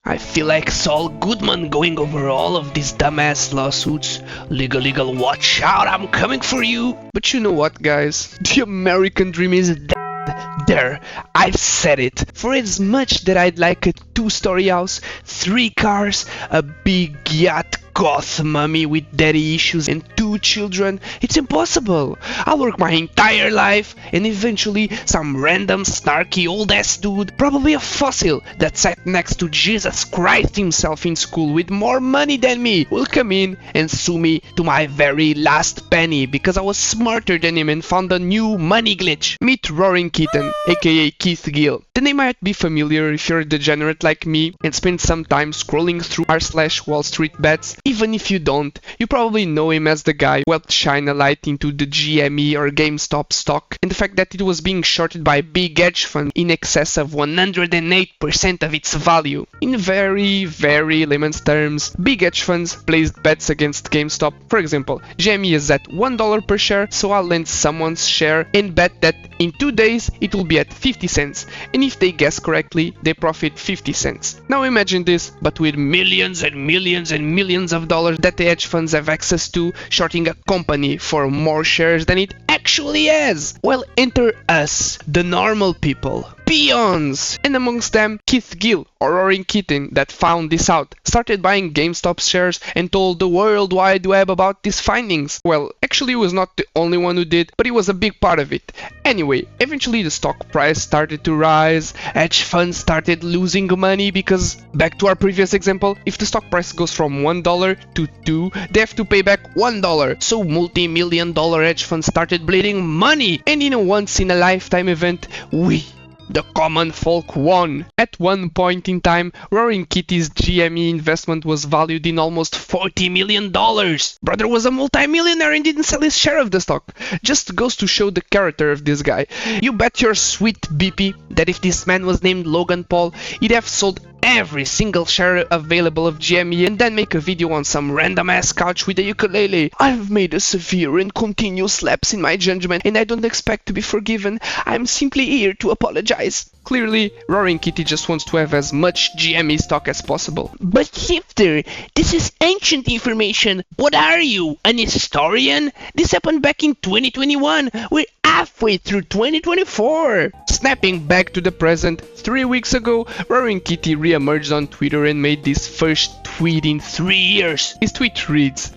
I feel like Saul Goodman going over all of these dumbass lawsuits. Legal, watch out, I'm coming for you. But you know what, guys? The American dream is dead. There, I've said it. For as much that I'd like a 2-story house, 3 cars, a big yacht, goth mummy with daddy issues and 2 children, it's impossible. I'll work my entire life and eventually some random snarky old ass dude, probably a fossil that sat next to Jesus Christ himself in school with more money than me, will come in and sue me to my very last penny because I was smarter than him and found a new money glitch. Meet Roaring Kitten, aka Keith Gill. The name might be familiar if you're a degenerate like me and spend some time scrolling through r/Wall Street bets. Even if you don't, you probably know him as the guy who helped shine a light into the GME or GameStop stock and the fact that it was being shorted by a big hedge fund in excess of 108% of its value. In very layman's terms, big hedge funds placed bets against GameStop. For example, GME is at $1 per share, so I'll lend someone's share and bet that in 2 days it will be at 50 cents, and if they guess correctly, they profit 50 cents. Now imagine this, but with millions and millions of dollars that the hedge funds have access to, shorting a company for more shares than it actually has. Well, enter us, the normal people. Peons! And amongst them, Keith Gill, or Roaring Kitten, that found this out, started buying GameStop shares and told the World Wide Web about these findings. Well, actually he was not the only one who did, but he was a big part of it. Anyway, eventually the stock price started to rise, hedge funds started losing money because, back to our previous example, if the stock price goes from $1 to $2, they have to pay back $1. So multi-million-dollar hedge funds started bleeding money, and in a once-in-a-lifetime event, the common folk won. At one point in time, Roaring Kitty's GME investment was valued in almost $40 million. Brother was a multi-millionaire and didn't sell his share of the stock. Just goes to show the character of this guy. You bet your sweet BP that if this man was named Logan Paul, he'd have sold every single share available of GME and then make a video on some random ass couch with a ukulele. I've made a severe and continuous lapse in my judgment and I don't expect to be forgiven. I'm simply here to apologize. Clearly, Roaring Kitty just wants to have as much GME stock as possible. But Shifter, this is ancient information. What are you, an historian? This happened back in 2021. We're halfway through 2024. Snapping back to the present, 3 weeks ago, Roaring Kitty re-emerged on Twitter and made his first tweet in 3 years. His tweet reads,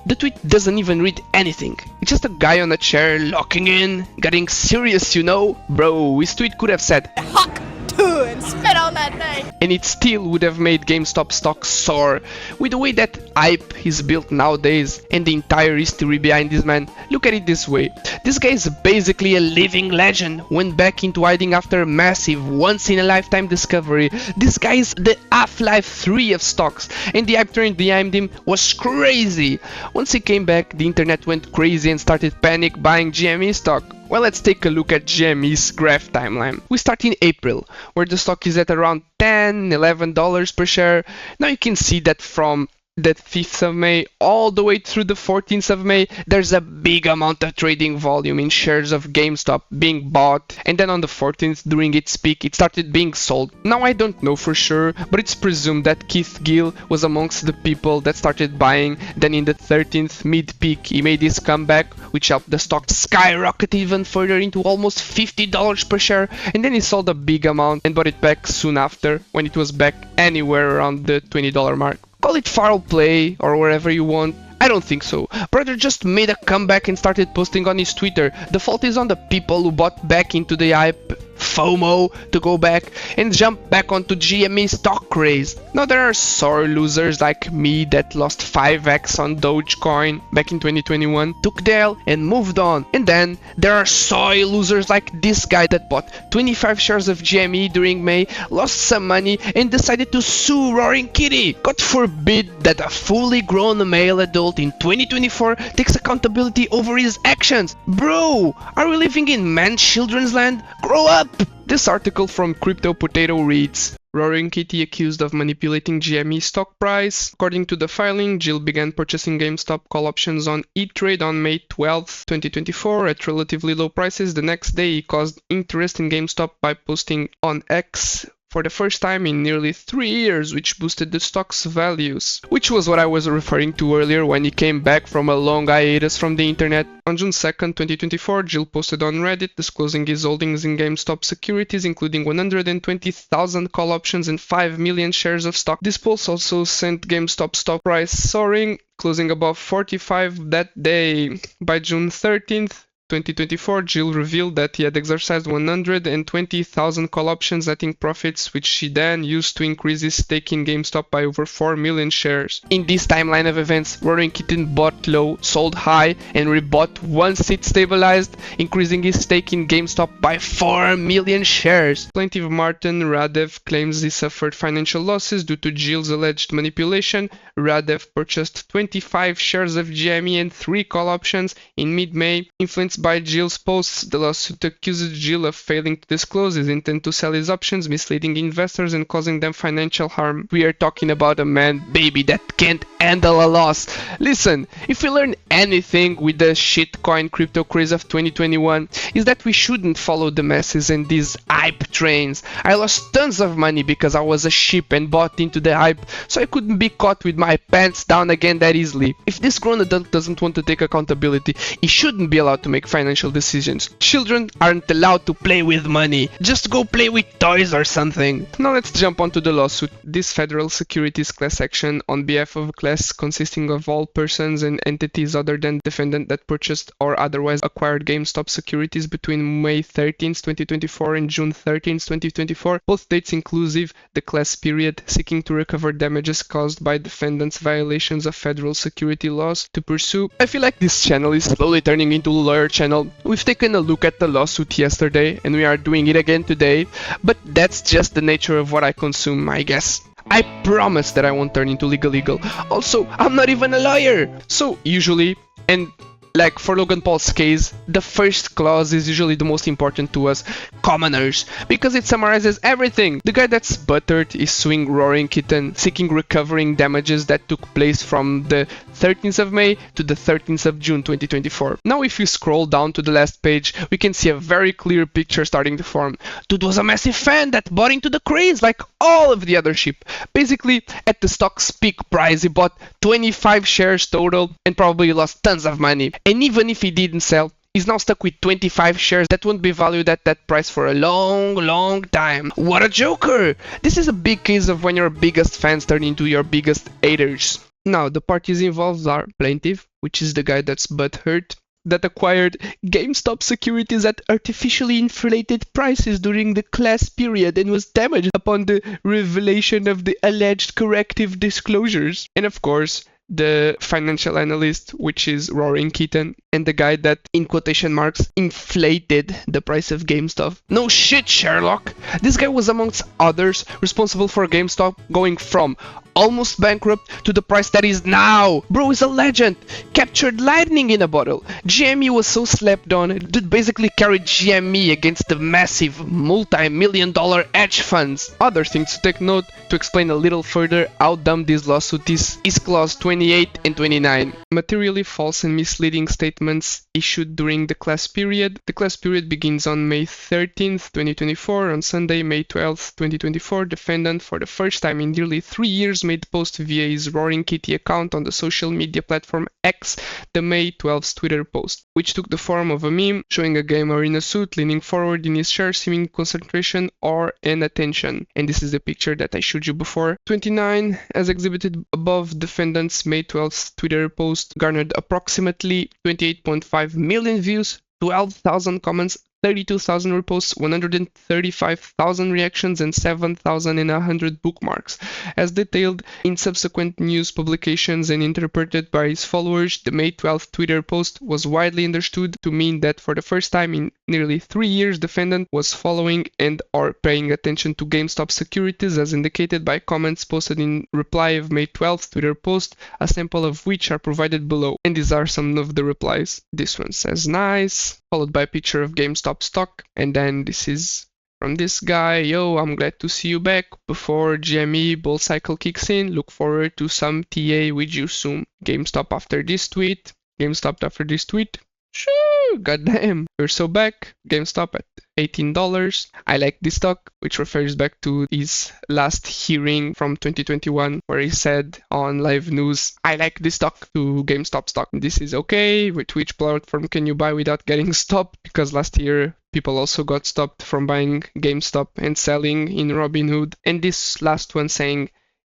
the tweet doesn't even read anything. It's just a guy on a chair locking in, getting serious, you know? Bro, his tweet could have said, "Huck to and spit on that thing." And it still would have made GameStop stock soar. With the way that hype is built nowadays and the entire history behind this man, look at it this way. This guy is basically a living legend, went back into hiding after a massive once-in-a-lifetime discovery. This guy is the Half-Life 3 of stocks, and the hype train behind him was crazy. Once he came back, the internet went crazy and started panic buying GME stock. Well, let's take a look at GME's graph timeline. We start in April, where the stock is at around $10, $11 per share. Now you can see that from the 5th of May all the way through the 14th of May, there's a big amount of trading volume in shares of GameStop being bought, and then on the 14th, during its peak, it started being sold. Now I don't know for sure, but it's presumed that Keith Gill was amongst the people that started buying. Then in the 13th mid-peak, he made his comeback, which helped the stock skyrocket even further into almost $50 per share, and then he sold a big amount and bought it back soon after, when it was back anywhere around the $20 mark. Call it foul play or wherever you want. I don't think so. Brother just made a comeback and started posting on his Twitter. The fault is on the people who bought back into the hype, FOMO, to go back and jump back onto GME stock craze. Now there are sore losers like me that lost 5x on Dogecoin back in 2021, took the L and moved on. And then there are soy losers like this guy that bought 25 shares of GME during May, lost some money and decided to sue Roaring Kitty. God forbid that a fully grown male adult in 2024 takes accountability over his actions. Bro, are we living in man-children's land? Grow up! This article from Crypto Potato reads, Roaring Kitty accused of manipulating GME stock price. According to the filing, Jill began purchasing GameStop call options on E-Trade on May 12, 2024 at relatively low prices. The next day, he caused interest in GameStop by posting on X for the first time in nearly 3 years, which boosted the stock's values. Which was what I was referring to earlier when he came back from a long hiatus from the internet. On June 2nd, 2024, Jill posted on Reddit disclosing his holdings in GameStop securities, including 120,000 call options and 5 million shares of stock. This post also sent GameStop stock price soaring, closing above 45 that day. By June 13th, 2024, Jill revealed that he had exercised 120,000 call options, netting profits, which she then used to increase his stake in GameStop by over 4 million shares. In this timeline of events, Roaring Kitten bought low, sold high, and rebought once it stabilized, increasing his stake in GameStop by 4 million shares. Plaintiff Martin Radev claims he suffered financial losses due to Jill's alleged manipulation. Radev purchased 25 shares of GME and 3 call options in mid-May, influenced by Jill's posts. The lawsuit accuses Jill of failing to disclose his intent to sell his options, misleading investors and causing them financial harm. We are talking about a man, baby, that can't handle a loss. Listen, if we learn anything with the shitcoin crypto craze of 2021, is that we shouldn't follow the masses and these hype trains. I lost tons of money because I was a sheep and bought into the hype, so I couldn't be caught with my pants down again that easily. If this grown adult doesn't want to take accountability, he shouldn't be allowed to make financial decisions. Children aren't allowed to play with money. Just go play with toys or something. Now let's jump onto the lawsuit. This federal securities class action on behalf of a class consisting of all persons and entities other than defendant that purchased or otherwise acquired GameStop securities between May 13th, 2024 and June 13th, 2024, both dates inclusive the class period, seeking to recover damages caused by defendants' violations of federal security laws to pursue. I feel like this channel is slowly turning into a lawyer channel. We've taken a look at the lawsuit yesterday and we are doing it again today, but that's just the nature of what I consume, I guess. I promise that I won't turn into legal. Also, I'm not even a lawyer. So usually, and like for Logan Paul's case, the first clause is usually the most important to us commoners, because it summarizes everything. The guy that's buttered is suing Roaring Kitten, seeking recovering damages that took place from the 13th of May to the 13th of June 2024. Now if you scroll down to the last page, we can see a very clear picture starting to form. Dude was a massive fan that bought into the craze like all of the other sheep. Basically, at the stock's peak price, he bought 25 shares total and probably lost tons of money. And even if he didn't sell, he's now stuck with 25 shares that won't be valued at that price for a long time. What a joker! This is a big case of when your biggest fans turn into your biggest haters. Now, the parties involved are plaintiff, which is the guy that's butthurt, that acquired GameStop securities at artificially inflated prices during the class period and was damaged upon the revelation of the alleged corrective disclosures. And of course, the financial analyst, which is Roaring Kitten, and the guy that, in quotation marks, inflated the price of GameStop. No shit, Sherlock! This guy was amongst others responsible for GameStop going from almost bankrupt to the price that is now. Bro is a legend. Captured lightning in a bottle. GME was so slept on, it basically carried GME against the massive multi-million-dollar hedge funds. Other things to take note to explain a little further how dumb this lawsuit is clause 28 and 29. Materially false and misleading statements issued during the class period. The class period begins on May 13th, 2024. On Sunday, May 12th, 2024, defendant, for the first time in nearly 3 years, made post via his Roaring Kitty account on the social media platform X, the May 12th Twitter post, which took the form of a meme showing a gamer in a suit leaning forward in his chair, seeming concentration or attention. And this is the picture that I showed you before. 29, as exhibited above, defendant's May 12th Twitter post garnered approximately 28.5 million views, 12,000 comments, 32,000 reposts, 135,000 reactions, and 7,100 bookmarks. As detailed in subsequent news publications and interpreted by his followers, the May 12th Twitter post was widely understood to mean that for the first time in nearly 3 years, defendant was following and or paying attention to GameStop securities, as indicated by comments posted in reply of May 12th Twitter post, a sample of which are provided below. And these are some of the replies. This one says nice, followed by a picture of GameStop stock, and then this is from this guy: yo, I'm glad to see you back. Before GME bull cycle kicks in, look forward to some TA with you soon. GameStop after this tweet. GameStop after this tweet. Sure, goddamn, you're so back. GameStop at $18. I like this stock, which refers back to his last hearing from 2021, where he said on live news, I like this stock, to GameStop stock. This is okay. With which platform can you buy without getting stopped? Because last year people also got stopped from buying GameStop and selling in Robinhood. And this last one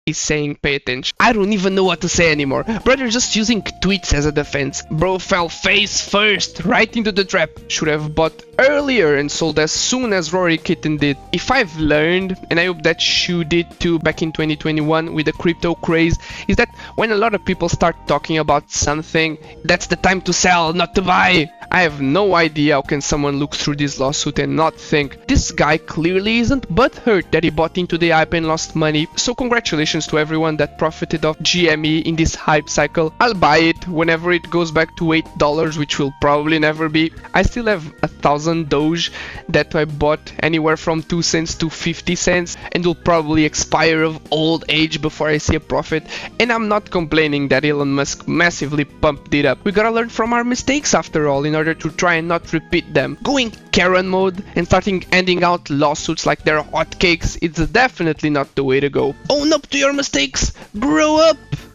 is saying pay attention. I don't even know what to say anymore. Brother just using tweets as a defense. Bro fell face first right into the trap. Should have bought earlier and sold as soon as Rory Kitten did. If I've learned, and I hope that Shu did too back in 2021 with the crypto craze, is that when a lot of people start talking about something, that's the time to sell, not to buy. I have no idea how can someone look through this lawsuit and not think this guy clearly isn't butthurt that he bought into the hype and lost money. So congratulations to everyone that profited off GME in this hype cycle. I'll buy it whenever it goes back to $8, which will probably never be. I still have 1,000 Doge that I bought anywhere from 2 cents to 50 cents and will probably expire of old age before I see a profit. And I'm not complaining that Elon Musk massively pumped it up. We gotta learn from our mistakes after all in order to try and not repeat them. Going Karen mode and starting handing out lawsuits like they're hotcakes, it's definitely not the way to go. Own up to your mistakes, grow up!